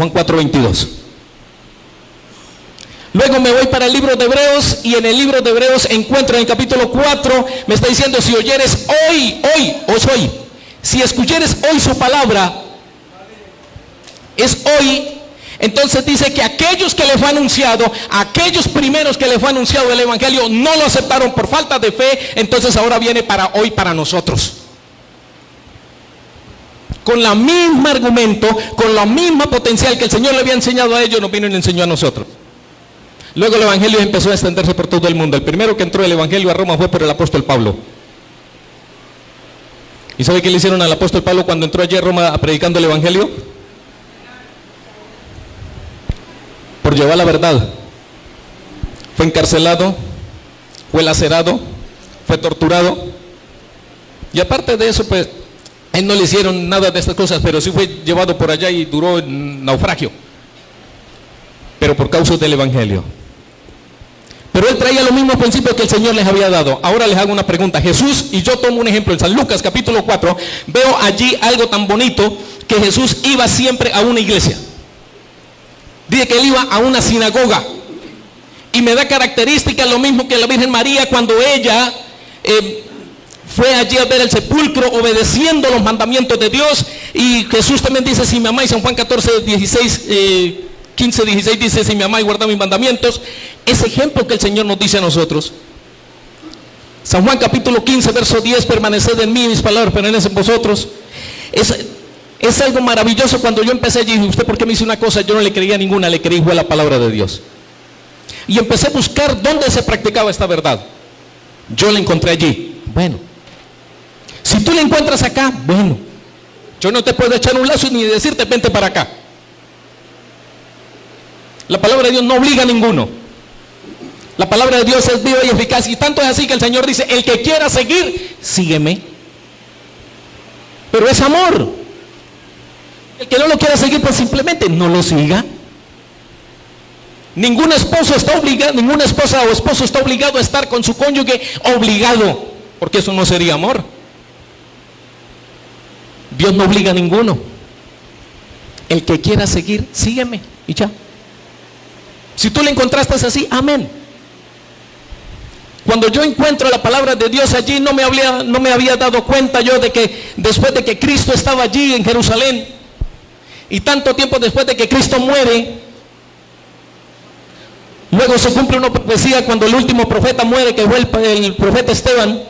4, 22. Luego me voy para el libro de Hebreos y en el libro de Hebreos encuentro en el capítulo 4, me está diciendo, si oyeres hoy, si escuchares hoy su palabra, es hoy. Entonces dice que aquellos que le fue anunciado, aquellos primeros que le fue anunciado el evangelio, no lo aceptaron por falta de fe. Entonces ahora viene para hoy, para nosotros. Con la misma argumento, con la misma potencial que el Señor le había enseñado a ellos, nos vino y le enseñó a nosotros. Luego el evangelio empezó a extenderse por todo el mundo. El primero que entró el evangelio a Roma fue por el apóstol Pablo. ¿Y sabe qué le hicieron al apóstol Pablo cuando entró allí a Roma predicando el evangelio? Por llevar la verdad, fue encarcelado, fue lacerado, fue torturado. Y aparte de eso, pues, a él no le hicieron nada de estas cosas, pero sí fue llevado por allá y duró en naufragio. Pero por causa del evangelio. Pero él traía los mismos principios que el Señor les había dado. Ahora les hago una pregunta. Jesús, y yo tomo un ejemplo en San Lucas capítulo 4, veo allí algo tan bonito, que Jesús iba siempre a una iglesia. Dice que él iba a una sinagoga. Y me da características lo mismo que la Virgen María cuando ella fue allí a ver el sepulcro obedeciendo los mandamientos de Dios. Y Jesús también dice, si me amáis, San Juan 14, 16, 15, 16 dice, si me amáis, guardad mis mandamientos. Ese ejemplo que el Señor nos dice a nosotros. San Juan capítulo 15, verso 10, permaneced en mí, mis palabras permanecen en vosotros. Es algo maravilloso. Cuando yo empecé allí, ¿usted por qué me hizo una cosa? Yo no le creía ninguna, le creí fue la palabra de Dios. Y empecé a buscar dónde se practicaba esta verdad. Yo la encontré allí. Bueno, si tú la encuentras acá, bueno, yo no te puedo echar un lazo ni decirte vente para acá. La palabra de Dios no obliga a ninguno. La palabra de Dios es viva y eficaz. Y tanto es así que el Señor dice, el que quiera seguir, sígueme. Pero es amor. El que no lo quiera seguir, pues simplemente no lo siga. Ningún esposo está obligado, ninguna esposa o esposo está obligado a estar con su cónyuge obligado, porque eso no sería amor. Dios no obliga a ninguno. El que quiera seguir, sígueme y ya. Si tú le encontraste así, amén. cuando yo encuentro la palabra de Dios allí, no me había dado cuenta yo de que después de que Cristo estaba allí en Jerusalén, y tanto tiempo después de que Cristo muere, luego se cumple una profecía cuando el último profeta muere, que fue el profeta Esteban.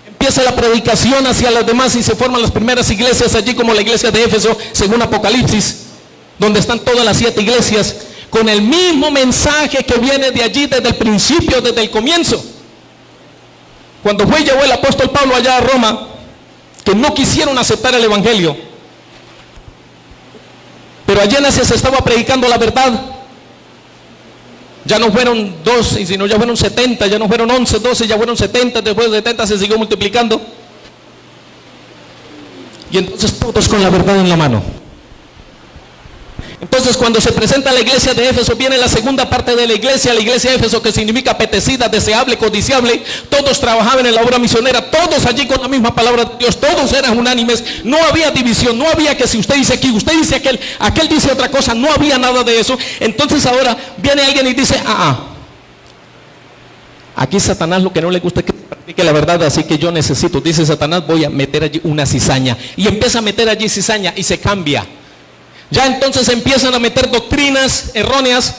Empieza la predicación hacia los demás y se forman las primeras iglesias allí, como la iglesia de Éfeso, según Apocalipsis, donde están todas las 7 iglesias, con el mismo mensaje que viene de allí desde el principio, desde el comienzo. Cuando llegó el apóstol Pablo allá a Roma, que no quisieron aceptar el evangelio, pero allí en Asia se estaba predicando la verdad. Ya no fueron 12, sino ya fueron 70, ya no fueron 11, 12, ya fueron 70, después de 70 se siguió multiplicando. Y entonces todos con la verdad en la mano. Entonces cuando se presenta la iglesia de Éfeso, viene la segunda parte de la iglesia de Éfeso, que significa apetecida, deseable, codiciable. Todos trabajaban en la obra misionera, todos allí con la misma palabra de Dios, todos eran unánimes, no había división, no había que si usted dice aquí, usted dice aquel dice otra cosa, no había nada de eso. Entonces ahora viene alguien y dice, aquí Satanás lo que no le gusta es que practique la verdad, así que yo necesito, dice Satanás, voy a meter allí una cizaña. Y empieza a meter allí cizaña y se cambia. Ya entonces empiezan a meter doctrinas erróneas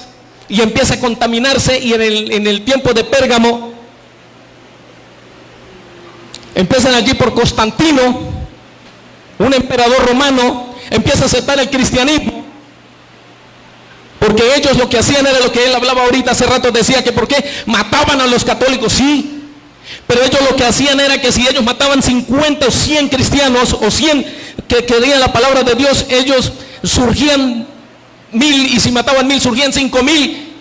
y empieza a contaminarse, y en el tiempo de Pérgamo empiezan allí por Constantino, un emperador romano, empieza a aceptar el cristianismo, porque ellos lo que hacían era lo que él hablaba ahorita hace rato, decía que por qué mataban a los católicos, sí, pero ellos lo que hacían era que si ellos mataban 50 o 100 cristianos o 100 que querían la palabra de Dios, ellos surgían 1000, y si mataban 1000 surgían 5000.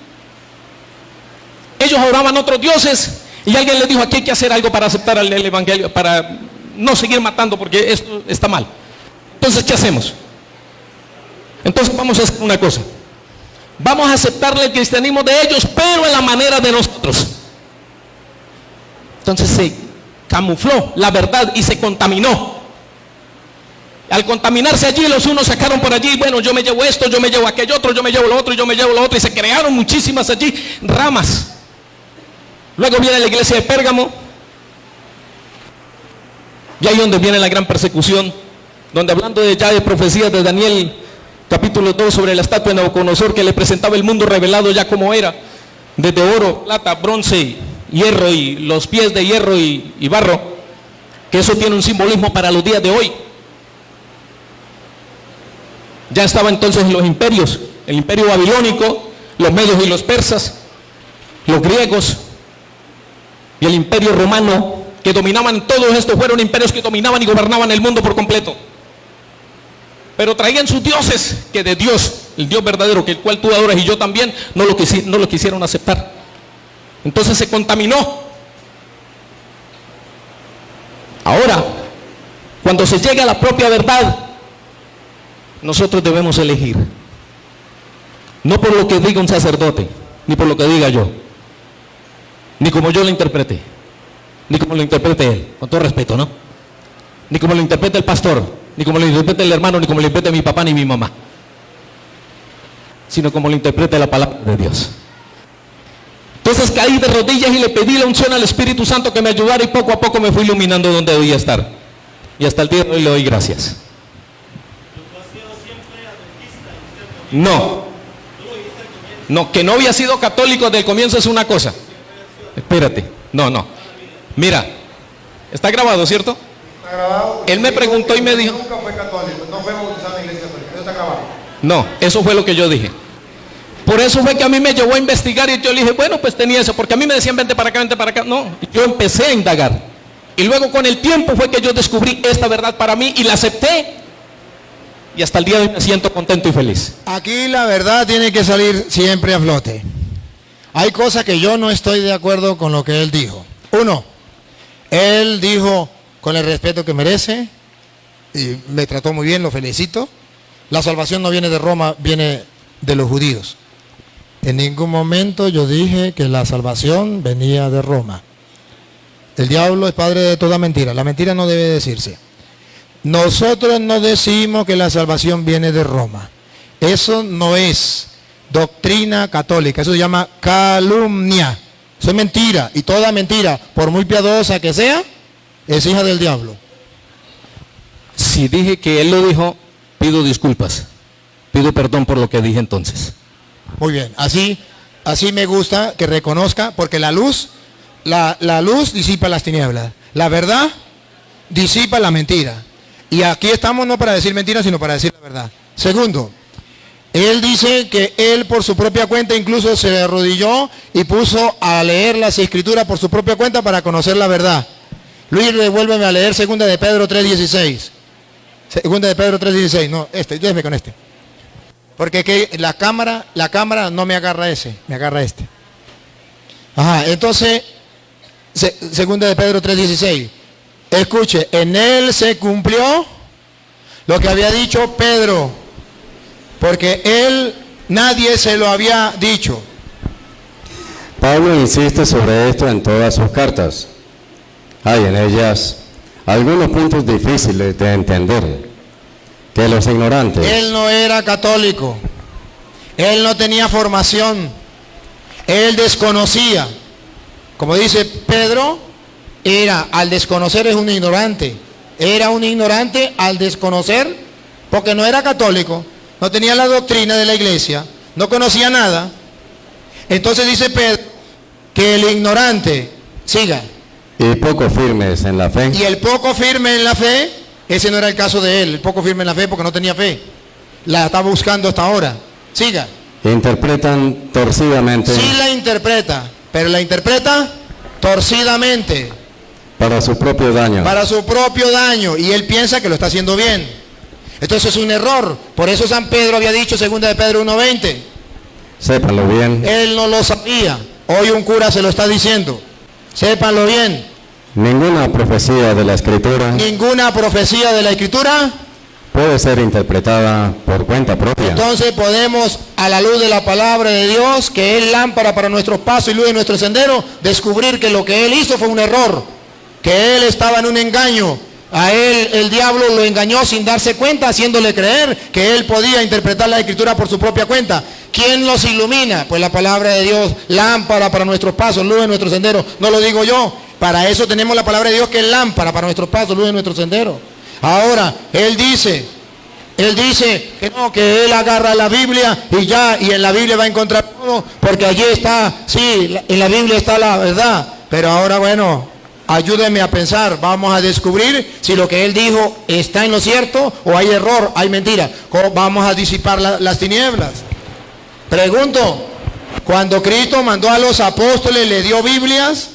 Ellos adoraban otros dioses, y alguien les dijo, aquí hay que hacer algo para aceptar el evangelio, para no seguir matando, porque esto está mal. Entonces, ¿qué hacemos? Entonces vamos a hacer una cosa, vamos a aceptarle el cristianismo de ellos, pero en la manera de nosotros. Entonces se camufló la verdad y se contaminó. Al contaminarse allí, los unos sacaron por allí, bueno, yo me llevo esto, yo me llevo aquello otro, yo me llevo lo otro, yo me llevo lo otro, y se crearon muchísimas allí ramas. Luego viene la iglesia de Pérgamo, y ahí donde viene la gran persecución, donde hablando ya de profecías de Daniel, capítulo 2, sobre la estatua de Nabucodonosor, que le presentaba el mundo revelado ya como era, desde oro, plata, bronce, hierro, y los pies de hierro y barro, que eso tiene un simbolismo para los días de hoy. Ya estaba entonces los imperios, el imperio babilónico, los medios y los persas, los griegos y el imperio romano, que dominaban. Todos estos fueron imperios que dominaban y gobernaban el mundo por completo, pero traían sus dioses, que de Dios, el Dios verdadero, que el cual tú adoras y yo también, no lo quisieron aceptar. Entonces se contaminó. Ahora, cuando se llega a la propia verdad, nosotros debemos elegir, no por lo que diga un sacerdote, ni por lo que diga yo, ni como yo lo interprete, ni como lo interprete él, con todo respeto, ¿no? Ni como lo interprete el pastor, ni como lo interprete el hermano, ni como lo interprete mi papá ni mi mamá, sino como lo interprete la palabra de Dios. Entonces caí de rodillas y le pedí la unción al Espíritu Santo que me ayudara, y poco a poco me fui iluminando donde debía estar, y hasta el día de hoy le doy gracias. No, que no había sido católico desde el comienzo es una cosa. Espérate, no. Mira, está grabado, ¿cierto? Está grabado. Él me preguntó y me dijo, nunca fue católico, no fue bautizado en la iglesia católica, eso está grabado. no, eso fue lo que yo dije. Por eso fue que a mí me llevó a investigar, y yo le dije, bueno, pues tenía eso, porque a mí me decían vente para acá. No, yo empecé a indagar, y luego con el tiempo fue que yo descubrí esta verdad para mí y la acepté. Y hasta el día de hoy me siento contento y feliz. Aquí la verdad tiene que salir siempre a flote. Hay cosas que yo no estoy de acuerdo con lo que él dijo. Uno, él dijo con el respeto que merece, y me trató muy bien, lo felicito. La salvación no viene de Roma, viene de los judíos. En ningún momento yo dije que la salvación venía de Roma. El diablo es padre de toda mentira. La mentira no debe decirse. Nosotros no decimos que la salvación viene de Roma. Eso no es doctrina católica, eso se llama calumnia. Eso es mentira. Y toda mentira, por muy piadosa que sea, es hija del diablo. Si dije que él lo dijo, pido disculpas. Pido perdón por lo que dije entonces. Muy bien. Así me gusta que reconozca, porque la luz disipa las tinieblas. La verdad disipa la mentira. Y aquí estamos no para decir mentiras, sino para decir la verdad. Segundo, él dice que él por su propia cuenta incluso se arrodilló y puso a leer las escrituras por su propia cuenta para conocer la verdad. Luis, revuélveme a leer 2 de Pedro 3:16. 2 de Pedro 3:16. No, déjeme con este. Porque que la cámara no me agarra ese, me agarra este. Ajá, entonces, 2 de Pedro 3:16. Escuche, en él se cumplió lo que había dicho Pedro, porque él, nadie se lo había dicho. Pablo insiste sobre esto en todas sus cartas. Hay en ellas algunos puntos difíciles de entender, que los ignorantes... Él no era católico, él no tenía formación, él desconocía. Como dice Pedro, al desconocer es un ignorante. Era un ignorante al desconocer, porque no era católico, no tenía la doctrina de la iglesia, no conocía nada. Entonces dice Pedro que el ignorante, siga. Y poco firmes en la fe. Y el poco firme en la fe, ese no era el caso de él, el poco firme en la fe porque no tenía fe. La está buscando hasta ahora. Siga. Interpretan torcidamente. Sí la interpreta, pero la interpreta torcidamente. Para su propio daño. Para su propio daño. Y él piensa que lo está haciendo bien. Entonces es un error. Por eso San Pedro había dicho, 2 de Pedro 1:20. Sépanlo bien. Él no lo sabía. Hoy un cura se lo está diciendo. Sépanlo bien. Ninguna profecía de la Escritura. Ninguna profecía de la Escritura puede ser interpretada por cuenta propia. Entonces podemos, a la luz de la palabra de Dios, que es lámpara para nuestros pasos y luz de nuestro sendero, descubrir que lo que él hizo fue un error. Que él estaba en un engaño. A él el diablo lo engañó sin darse cuenta, haciéndole creer que él podía interpretar la Escritura por su propia cuenta. ¿Quién los ilumina? Pues la palabra de Dios, lámpara para nuestros pasos, luz de nuestro sendero. No lo digo yo, para eso tenemos la palabra de Dios que es lámpara para nuestros pasos, luz de nuestro sendero. Ahora, él dice que no, que él agarra la Biblia y en la Biblia va a encontrar todo, porque allí está, sí, en la Biblia está la verdad. Pero ahora, bueno, ayúdenme a pensar, vamos a descubrir si lo que él dijo está en lo cierto o hay error, hay mentira. ¿Cómo vamos a disipar las tinieblas? Pregunto, cuando Cristo mandó a los apóstoles, ¿le dio Biblias?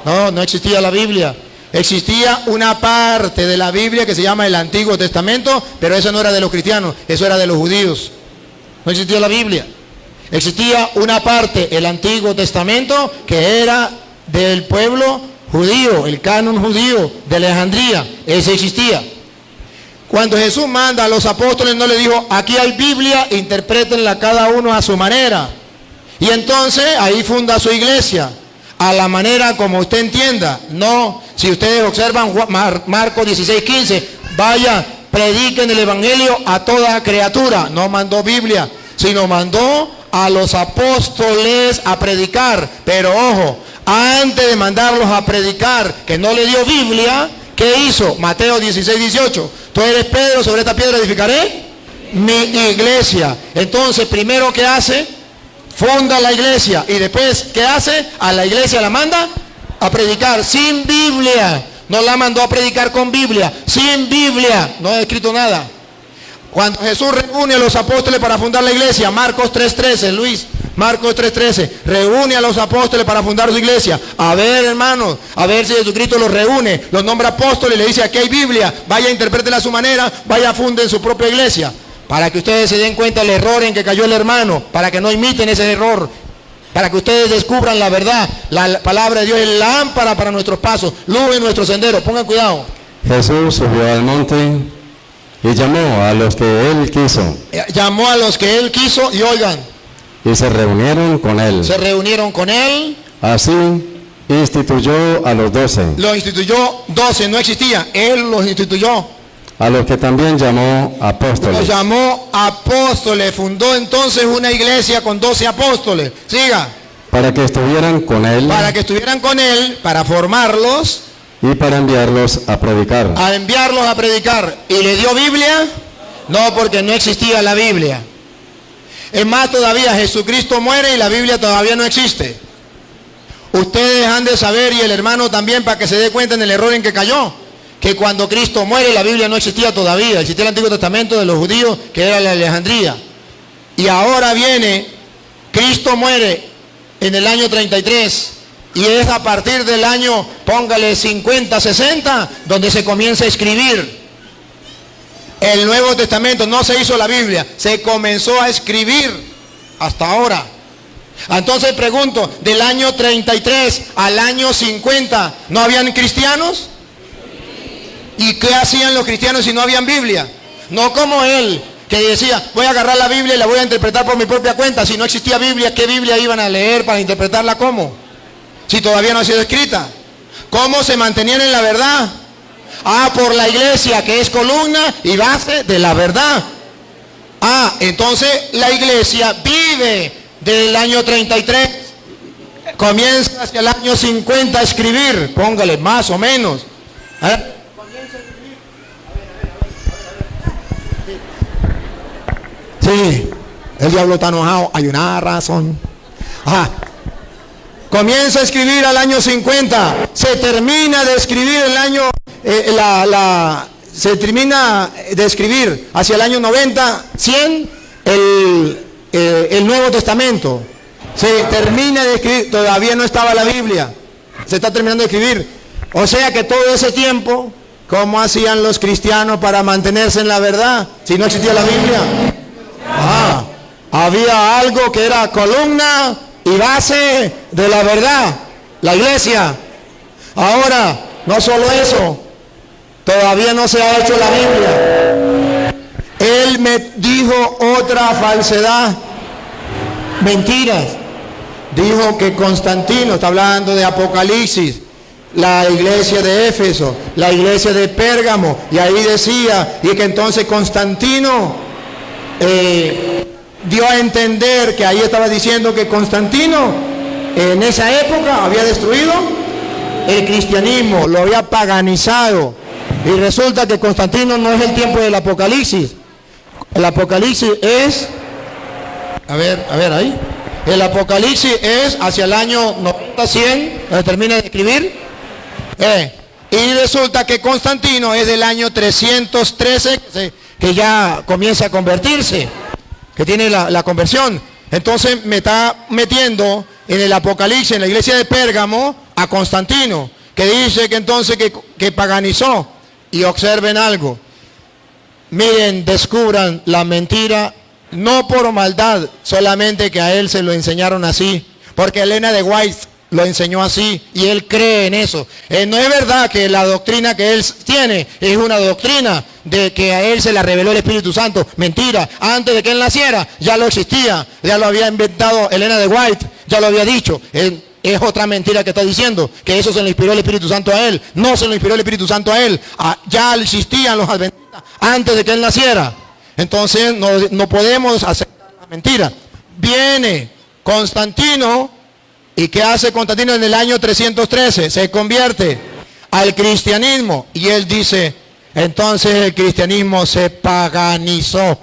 No existía la Biblia. Existía una parte de la Biblia que se llama el Antiguo Testamento, pero eso no era de los cristianos, eso era de los judíos. No existía la Biblia. Existía una parte, el Antiguo Testamento, que era del pueblo judío, el canon judío de Alejandría, ese existía. Cuando Jesús manda a los apóstoles, no le dijo, aquí hay Biblia, interprétenla cada uno a su manera. Y entonces ahí funda su iglesia, a la manera como usted entienda. No, si ustedes observan Marcos 16:15, vaya, prediquen el evangelio a toda criatura. No mandó Biblia, sino mandó a los apóstoles a predicar. Pero ojo, antes de mandarlos a predicar, que no le dio Biblia, ¿qué hizo? Mateo 16:18. Tú eres Pedro, sobre esta piedra edificaré mi iglesia. Entonces, primero, ¿qué hace? Funda la iglesia. Y después, ¿qué hace? A la iglesia la manda a predicar sin Biblia. No la mandó a predicar con Biblia. Sin Biblia. No ha escrito nada. Cuando Jesús reúne a los apóstoles para fundar la iglesia, Marcos 3:13, Luis, Marcos 3:13, reúne a los apóstoles para fundar su iglesia. A ver, hermanos, a ver si Jesucristo los reúne, los nombra apóstoles y le dice, aquí hay Biblia, vaya, interprétela a su manera, vaya, funden su propia iglesia. Para que ustedes se den cuenta del error en que cayó el hermano, para que no imiten ese error, para que ustedes descubran la verdad. La palabra de Dios es lámpara para nuestros pasos, luz en nuestro sendero. Pongan cuidado. Jesús subió al monte y llamó a los que él quiso. Llamó a los que él quiso y oigan. Y se reunieron con él. Se reunieron con él. Así instituyó a los 12. Lo instituyó 12, no existía. Él los instituyó. A los que también llamó apóstoles. Los llamó apóstoles. Fundó entonces una iglesia con 12 apóstoles. Siga. para que estuvieran con él para formarlos, y para enviarlos a predicar. a enviarlos a predicar. ¿Y le dio Biblia? No, porque no existía la Biblia. Es más, todavía Jesucristo muere y la Biblia todavía no existe. Ustedes han de saber, y el hermano también, para que se dé cuenta en el error en que cayó, que cuando Cristo muere la Biblia no existía todavía. Existía el Antiguo Testamento de los judíos, que era la Alejandría. Y ahora viene, Cristo muere en el año 33, y es a partir del año, póngale 50, 60, donde se comienza a escribir el Nuevo Testamento. No se hizo la Biblia, se comenzó a escribir hasta ahora. Entonces pregunto, del año 33 al año 50, ¿no habían cristianos? ¿Y qué hacían los cristianos si no habían Biblia? No como él, que decía, voy a agarrar la Biblia y la voy a interpretar por mi propia cuenta. Si no existía Biblia, ¿qué Biblia iban a leer para interpretarla cómo? Si todavía no ha sido escrita. ¿Cómo se mantenían en la verdad? Por la iglesia, que es columna y base de la verdad. Entonces la iglesia vive del año 33, comienza hacia el año 50 a escribir, póngale más o menos. Sí, el diablo está enojado, hay una razón. Comienza a escribir al año 50, se termina de escribir el año, se termina de escribir hacia el año 90, 100, el Nuevo Testamento. Se termina de escribir, todavía no estaba la Biblia, se está terminando de escribir. O sea que todo ese tiempo, ¿cómo hacían los cristianos para mantenerse en la verdad si no existía la Biblia? Había algo que era columna y base de la verdad, la iglesia. Ahora, no solo eso, todavía no se ha hecho la Biblia. Él me dijo otra falsedad, mentiras. Dijo que Constantino, está hablando de Apocalipsis, la iglesia de Éfeso, la iglesia de Pérgamo, y ahí decía, y que entonces Constantino dio a entender que ahí estaba diciendo que Constantino en esa época había destruido el cristianismo, lo había paganizado. Y resulta que Constantino no es el tiempo del Apocalipsis. El Apocalipsis es, a ver ahí, el Apocalipsis es hacia el año 90, 100, donde termina de escribir. Y resulta que Constantino es del año 313, que ya comienza a convertirse, que tiene la conversión. Entonces me está metiendo en el Apocalipsis, en la iglesia de Pérgamo, a Constantino, que dice que entonces que paganizó. Y observen algo, miren, descubran la mentira, no por maldad, solamente que a él se lo enseñaron así, porque Elena de White lo enseñó así y él cree en eso. No es verdad que la doctrina que él tiene es una doctrina de que a él se la reveló el Espíritu Santo. Mentira, antes de que él naciera ya lo existía, ya lo había inventado Elena de White, ya lo había dicho. Es otra mentira que está diciendo, que eso se le inspiró el Espíritu Santo a él. No se le inspiró el Espíritu Santo a él. Ya existían los adventistas antes de que él naciera. Entonces no podemos aceptar la mentira. Viene Constantino, ¿y qué hace Constantino en el año 313? Se convierte al cristianismo. Y él dice, entonces el cristianismo se paganizó.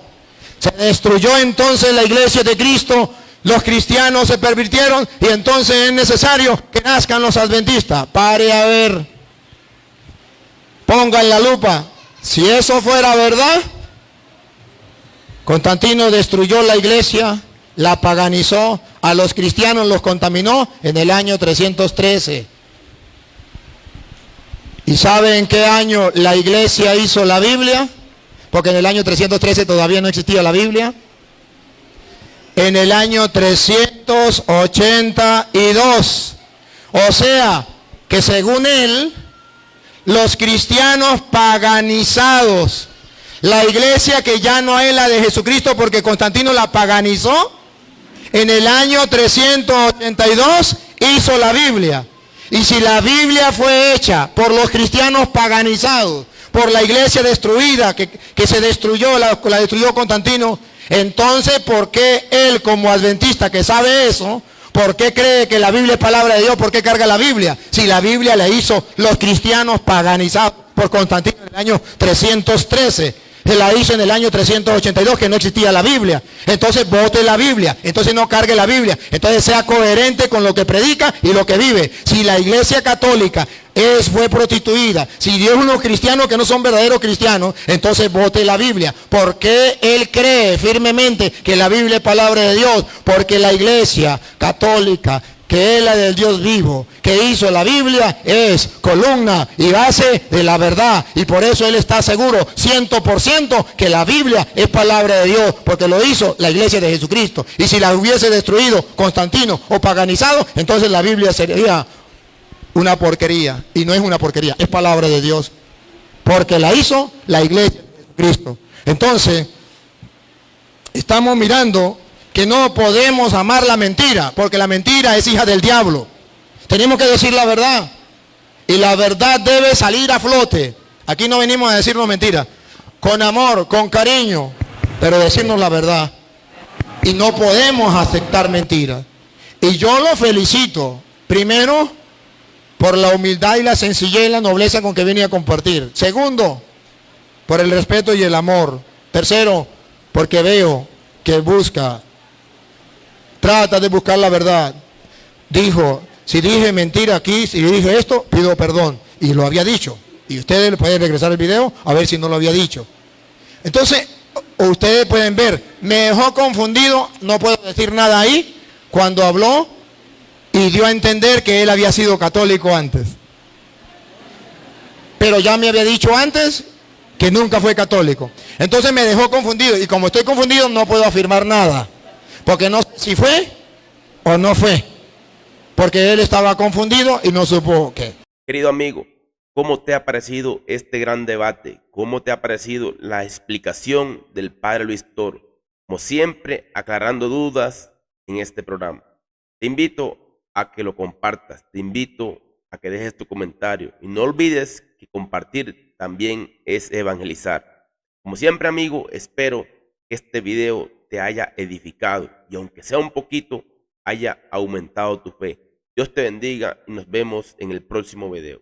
Se destruyó entonces la iglesia de Cristo. Los cristianos se pervirtieron y entonces es necesario que nazcan los adventistas. Pare a ver, pongan la lupa. Si eso fuera verdad, Constantino destruyó la iglesia, la paganizó, a los cristianos los contaminó en el año 313. ¿Y sabe en qué año la iglesia hizo la Biblia? Porque en el año 313 todavía no existía la Biblia. En el año 382. O sea, que según él, los cristianos paganizados, la iglesia que ya no es la de Jesucristo porque Constantino la paganizó, en el año 382 hizo la Biblia. Y si la Biblia fue hecha por los cristianos paganizados, por la iglesia destruida, que se destruyó, la destruyó Constantino, entonces, ¿por qué él como adventista que sabe eso, ¿Por qué cree que la Biblia es palabra de Dios? ¿Por qué carga la Biblia? Si la Biblia la hizo los cristianos paganizados por Constantino en el año 313. Se la hizo en el año 382, que no existía la Biblia. Entonces vote la Biblia. Entonces no cargue la Biblia. Entonces sea coherente con lo que predica y lo que vive. Si la iglesia católica fue prostituida, si Dios unos cristianos que no son verdaderos cristianos, entonces vote la Biblia. ¿Por qué él cree firmemente que la Biblia es palabra de Dios? Porque la iglesia católica, que es la del Dios vivo, que hizo la Biblia, es columna y base de la verdad. Y por eso él está seguro, 100%, que la Biblia es palabra de Dios, porque lo hizo la iglesia de Jesucristo. Y si la hubiese destruido Constantino o paganizado, entonces la Biblia sería una porquería. Y no es una porquería, es palabra de Dios, porque la hizo la iglesia de Jesucristo. Entonces, estamos mirando que no podemos amar la mentira, porque la mentira es hija del diablo. Tenemos que decir la verdad, y la verdad debe salir a flote. Aquí no venimos a decirnos mentiras, con amor, con cariño, pero decirnos la verdad. Y no podemos aceptar mentiras. Y yo lo felicito, primero, por la humildad y la sencillez y la nobleza con que viene a compartir. Segundo, por el respeto y el amor. Tercero, porque veo que trata de buscar la verdad. Dijo, si dije mentira aquí, si dije esto, pido perdón. Y lo había dicho. Y ustedes pueden regresar el video a ver si no lo había dicho. Entonces, ustedes pueden ver, me dejó confundido, no puedo decir nada ahí, cuando habló y dio a entender que él había sido católico antes. Pero ya me había dicho antes que nunca fue católico. Entonces me dejó confundido, y como estoy confundido no puedo afirmar nada. Porque no sé si fue o no fue. Porque él estaba confundido y no supo qué. Querido amigo, ¿cómo te ha parecido este gran debate? ¿Cómo te ha parecido la explicación del Padre Luis Toro? Como siempre, aclarando dudas en este programa. Te invito a que lo compartas, te invito a que dejes tu comentario. Y no olvides que compartir también es evangelizar. Como siempre, amigo, espero que este video te haya edificado y aunque sea un poquito, haya aumentado tu fe. Dios te bendiga y nos vemos en el próximo video.